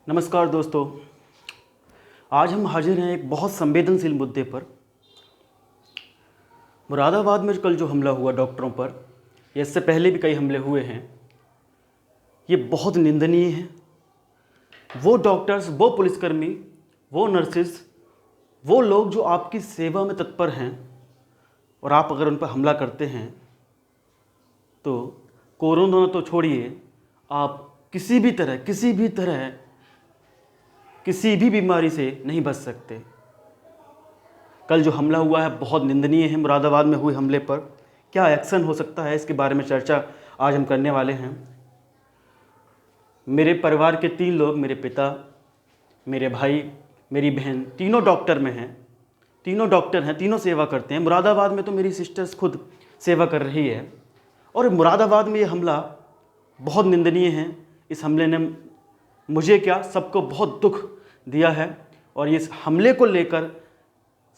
नमस्कार दोस्तों। आज हम हाजिर हैं एक बहुत संवेदनशील मुद्दे पर। मुरादाबाद में कल जो हमला हुआ डॉक्टरों पर, या इससे पहले भी कई हमले हुए हैं, ये बहुत निंदनीय है। वो डॉक्टर्स, वो पुलिसकर्मी, वो नर्सेस, वो लोग जो आपकी सेवा में तत्पर हैं, और आप अगर उन पर हमला करते हैं तो कोरोना तो छोड़िए, आप किसी भी बीमारी से नहीं बच सकते। कल जो हमला हुआ है बहुत निंदनीय है। मुरादाबाद में हुए हमले पर क्या एक्शन हो सकता है, इसके बारे में चर्चा आज हम करने वाले हैं। मेरे परिवार के 3 लोग, मेरे पिता, मेरे भाई, मेरी बहन, तीनों डॉक्टर में हैं। तीनों डॉक्टर हैं, तीनों सेवा करते हैं। मुरादाबाद में तो मेरी सिस्टर्स खुद सेवा कर रही है। और मुरादाबाद में ये हमला बहुत निंदनीय है। इस हमले ने मुझे क्या, सबको बहुत दुख दिया है। और इस हमले को लेकर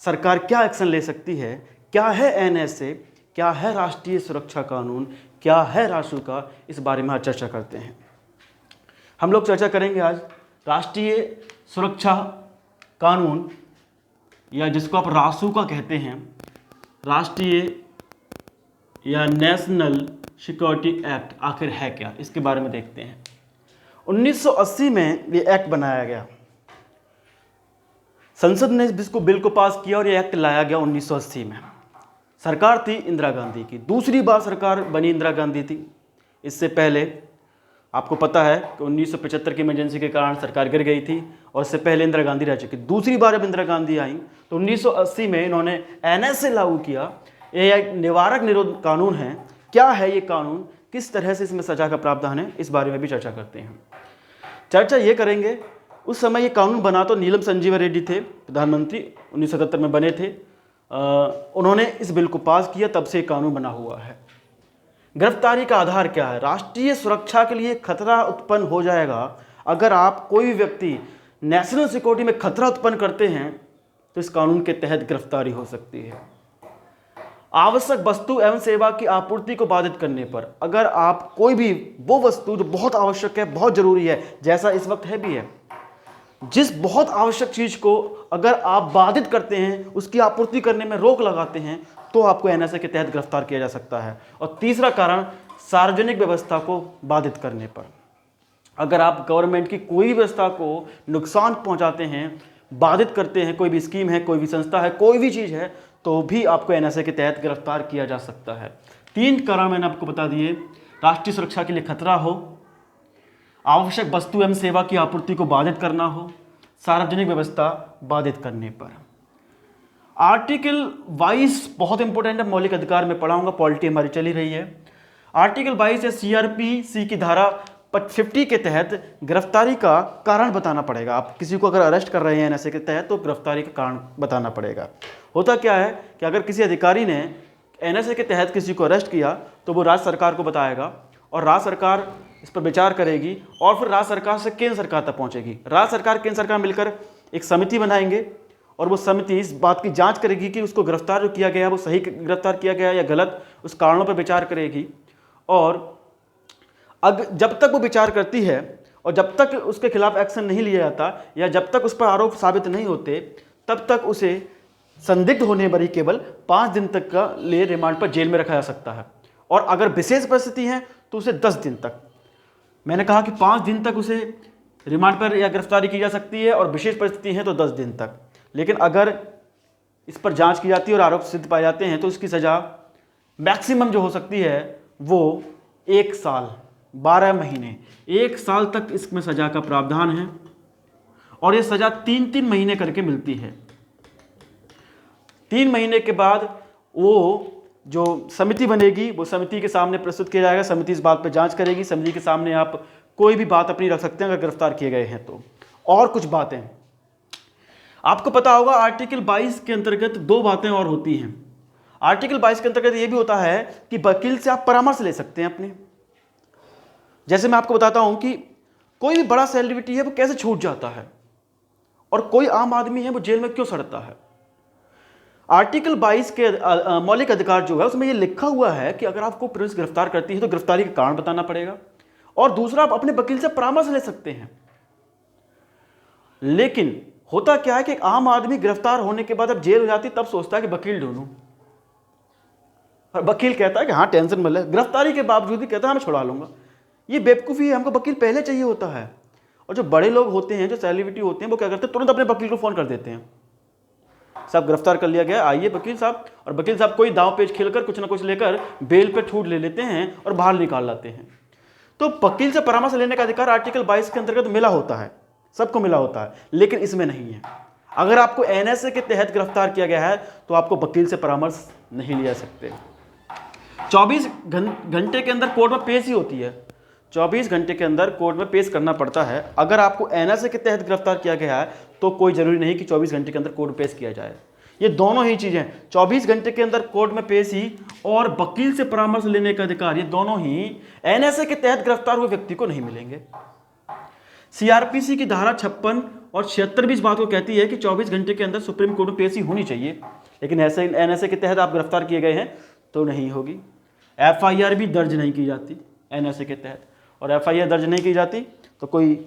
सरकार क्या एक्शन ले सकती है, क्या है एनएसए, क्या है राष्ट्रीय सुरक्षा कानून, क्या है रासुका, इस बारे में आज चर्चा करते हैं। हम लोग चर्चा करेंगे आज राष्ट्रीय सुरक्षा कानून, या जिसको आप रासुका कहते हैं, राष्ट्रीय या नेशनल सिक्योरिटी एक्ट आखिर है क्या, इसके बारे में देखते हैं। 1980 में ये एक्ट बनाया गया। संसद ने इसको बिल को पास किया और ये एक्ट लाया गया 1980 में। सरकार थी इंदिरा गांधी की, दूसरी बार सरकार बनी इंदिरा गांधी थी। इससे पहले आपको पता है कि 1975 की इमरजेंसी के कारण सरकार गिर गई थी, और इससे पहले इंदिरा गांधी रह चुकी। दूसरी बार जब इंदिरा गांधी आई तो 1980 में इन्होंने एनएसए लागू किया। ये एक निवारक निरोध कानून है। क्या है ये कानून, किस तरह से इसमें सजा का प्रावधान है, इस बारे में भी चर्चा करते हैं। चर्चा ये करेंगे, उस समय ये कानून बना तो नीलम संजीवा रेड्डी थे, प्रधानमंत्री 1977 में बने थे। उन्होंने इस बिल को पास किया, तब से कानून बना हुआ है। गिरफ्तारी का आधार क्या है? राष्ट्रीय सुरक्षा के लिए खतरा उत्पन्न हो जाएगा अगर आप, कोई भी व्यक्ति नेशनल सिक्योरिटी में खतरा उत्पन्न करते हैं तो इस कानून के तहत गिरफ्तारी हो सकती है। आवश्यक वस्तु एवं सेवा की आपूर्ति को बाधित करने पर, अगर आप कोई भी वो वस्तु जो बहुत आवश्यक है, बहुत जरूरी है, जैसा इस वक्त है भी है, जिस बहुत आवश्यक चीज को अगर आप बाधित करते हैं, उसकी आपूर्ति करने में रोक लगाते हैं, तो आपको एनएसए के तहत गिरफ्तार किया जा सकता है। और तीसरा कारण, सार्वजनिक व्यवस्था को बाधित करने पर, अगर आप गवर्नमेंट की कोई व्यवस्था को नुकसान पहुंचाते हैं, बाधित करते हैं, कोई भी स्कीम है, कोई भी संस्था है, कोई भी चीज है, तो भी आपको एनएसए के तहत गिरफ्तार किया जा सकता है। 3 कारण मैंने आपको बता दिए। राष्ट्रीय सुरक्षा के लिए खतरा हो, आवश्यक वस्तु एवं सेवा की आपूर्ति को बाधित करना हो, सार्वजनिक व्यवस्था बाधित करने पर। आर्टिकल 22 बहुत इंपॉर्टेंट है, मौलिक अधिकार में पढ़ाऊंगा, पॉलिटी हमारी चली रही है। आर्टिकल 22 या सीआरपीसी की धारा 50 के तहत गिरफ्तारी का कारण बताना पड़ेगा। आप किसी को अगर अरेस्ट कर रहे हैं एनएसए के तहत, तो गिरफ्तारी का कारण बताना पड़ेगा। होता क्या है कि अगर किसी अधिकारी ने एनएसए के तहत किसी को अरेस्ट किया तो वो राज्य सरकार को बताएगा, और राज्य सरकार इस पर विचार करेगी, और फिर राज्य सरकार से केंद्र सरकार तक पहुंचेगी। राज्य सरकार, केंद्र सरकार मिलकर एक समिति बनाएंगे, और वो समिति इस बात की जांच करेगी कि उसको गिरफ्तार जो किया गया वो सही गिरफ्तार किया गया या गलत, उस कारणों पर विचार करेगी। और जब तक वो विचार करती है और जब तक उसके खिलाफ एक्शन नहीं लिया जाता, या जब तक उस पर आरोप साबित नहीं होते, तब तक उसे संदिग्ध होने पर ही केवल 5 दिन तक का लिए रिमांड पर जेल में रखा जा सकता है। और अगर विशेष परिस्थिति है तो उसे 10 दिन तक। मैंने कहा कि 5 दिन तक उसे रिमांड पर या गिरफ्तारी की जा सकती है, और विशेष परिस्थिति है तो 10 दिन तक। लेकिन अगर इस पर जांच की जाती है और आरोप सिद्ध पाए जाते हैं तो इसकी सजा मैक्सिमम जो हो सकती है वो 1 साल 12 महीने, 1 साल तक इसमें सजा का प्रावधान है। और ये सजा 3-3 महीने करके मिलती है। 3 महीने के बाद वो जो समिति बनेगी, वो समिति के सामने प्रस्तुत किया जाएगा। समिति इस बात पर जांच करेगी। समिति के सामने आप कोई भी बात अपनी रख सकते हैं अगर गिरफ्तार किए गए हैं तो। और कुछ बातें आपको पता होगा, आर्टिकल 22 के अंतर्गत 2 बातें और होती हैं। आर्टिकल 22 के अंतर्गत ये भी होता है कि वकील से आप परामर्श ले सकते हैं अपने। जैसे मैं आपको बताता हूं कि कोई भी बड़ा सेलिब्रिटी है वो कैसे छूट जाता है, और कोई आम आदमी है वो जेल में क्यों सड़ता है। आर्टिकल 22 के मौलिक अधिकार जो है उसमें ये लिखा हुआ है कि अगर आपको पुलिस गिरफ्तार करती है तो गिरफ्तारी का कारण बताना पड़ेगा, और दूसरा आप अपने वकील से परामर्श ले सकते हैं। लेकिन होता क्या है कि एक आम आदमी गिरफ्तार होने के बाद अब जेल हो जाती तब सोचता है कि वकील ढूंढूं, और वकील कहता है कि हाँ टेंशन मत ले, गिरफ्तारी के बावजूद भी कहता है मैं छुड़ा लूंगा। ये बेवकूफ़ी है, हमको वकील पहले चाहिए होता है। और जो बड़े लोग होते हैं, जो सेलिब्रिटी होते हैं, वो क्या करते हैं, तुरंत अपने वकील को फ़ोन कर देते हैं, साहब गिरफ्तार कर लिया गया, आइए वकील साहब। और वकील साहब कोई दांव पेच खेलकर कुछ ना कुछ लेकर बेल पे छूट ले लेते हैं और बाहर निकाल लाते हैं। तो वकील से परामर्श लेने का अधिकार आर्टिकल 22 के अंतर्गत मिला होता है, सबको मिला होता है, लेकिन इसमें नहीं है। अगर आपको एनएसए के तहत गिरफ्तार किया गया है तो आपको वकील से परामर्श नहीं लिया सकते। 24 घंटे के अंदर कोर्ट में पेश ही होती है, 24 घंटे के अंदर कोर्ट में पेश करना पड़ता है। अगर आपको एनएसए के तहत गिरफ्तार किया गया है तो कोई जरूरी नहीं कि 24 घंटे के अंदर कोर्ट में पेश किया जाए। ये दोनों ही चीजें, 24 घंटे के अंदर कोर्ट में पेश ही और वकील से परामर्श लेने का अधिकार, ये दोनों ही एनएसए के तहत गिरफ्तार हुए व्यक्ति को नहीं मिलेंगे। सीआरपीसी की धारा 56 और 76 भी इस बात को कहती है कि 24 घंटे के अंदर सुप्रीम कोर्ट में पेशी होनी चाहिए, लेकिन ऐसे एनएसए के तहत आप गिरफ्तार किए गए हैं तो नहीं होगी। एफआईआर भी दर्ज नहीं की जाती एनएसए के तहत, और एफआईआर दर्ज नहीं की जाती तो कोई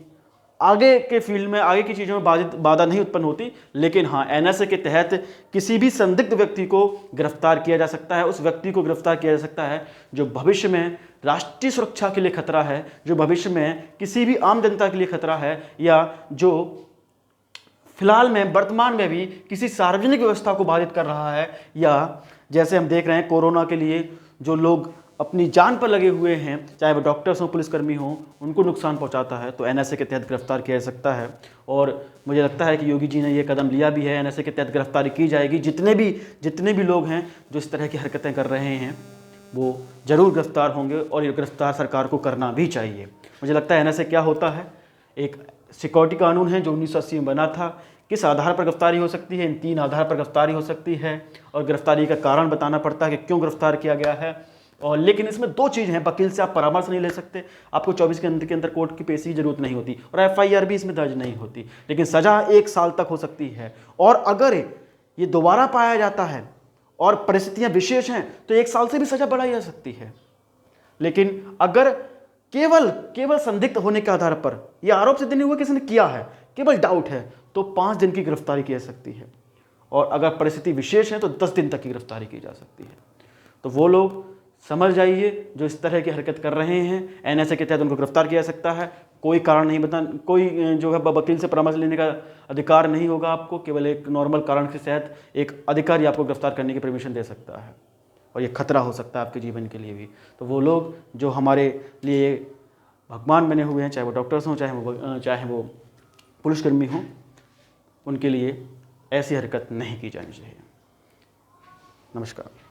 आगे के फील्ड में, आगे की चीज़ों में बाधा नहीं उत्पन्न होती। लेकिन हाँ, एनएसए के तहत किसी भी संदिग्ध व्यक्ति को गिरफ्तार किया जा सकता है, उस व्यक्ति को गिरफ्तार किया जा सकता है जो भविष्य में राष्ट्रीय सुरक्षा के लिए खतरा है, जो भविष्य में किसी भी आम जनता के लिए खतरा है, या जो फिलहाल में वर्तमान में भी किसी सार्वजनिक व्यवस्था को बाधित कर रहा है, या जैसे हम देख रहे हैं कोरोना के लिए जो लोग अपनी जान पर लगे हुए हैं, चाहे वो डॉक्टर्स हों, पुलिसकर्मी हों, उनको नुकसान पहुंचाता है, तो एनएसए के तहत गिरफ्तार किया जा सकता है। और मुझे लगता है कि योगी जी ने ये कदम लिया भी है, एनएसए के तहत गिरफ्तारी की जाएगी। जितने भी लोग हैं जो इस तरह की हरकतें कर रहे हैं वो ज़रूर गिरफ्तार होंगे, और ये गिरफ्तार सरकार को करना भी चाहिए। मुझे लगता है एनएसए क्या होता है, एक सिक्योरिटी कानून है जो 1980 में बना था। किस आधार पर गिरफ्तारी हो सकती है, इन 3 आधार पर गिरफ्तारी हो सकती है, और गिरफ्तारी का कारण बताना पड़ता है कि क्यों गिरफ्तार किया गया है। और लेकिन इसमें 2 चीज़ हैं, वकील से आप परामर्श नहीं ले सकते, आपको 24 घंटे के अंदर कोर्ट की पेशी की जरूरत नहीं होती, और एफआईआर भी इसमें दर्ज नहीं होती, लेकिन सज़ा 1 साल तक हो सकती है। और अगर ये दोबारा पाया जाता है और परिस्थितियां विशेष हैं तो 1 साल से भी सज़ा बढ़ाई जा सकती है। लेकिन अगर केवल संदिग्ध होने के आधार पर, यह आरोप सिद्ध नहीं हुआ किसी ने किया है, केवल डाउट है, तो 5 दिन की गिरफ्तारी की जा सकती है, और अगर परिस्थिति विशेष है तो 10 दिन तक की गिरफ्तारी की जा सकती है। तो वो लोग समझ जाइए जो इस तरह की हरकत कर रहे हैं, एनएसए के तहत उनको गिरफ्तार किया जा सकता है। कोई कारण नहीं बता, कोई जो है वकील से परामर्श लेने का अधिकार नहीं होगा आपको, केवल एक नॉर्मल कारण के तहत एक अधिकारी आपको गिरफ्तार करने की परमिशन दे सकता है, और ये खतरा हो सकता है आपके जीवन के लिए भी। तो वो लोग जो हमारे लिए भगवान बने हुए हैं, चाहे वो डॉक्टर्स हों, चाहे वो पुलिसकर्मी हों, उनके लिए ऐसी हरकत नहीं की जानी चाहिए। नमस्कार।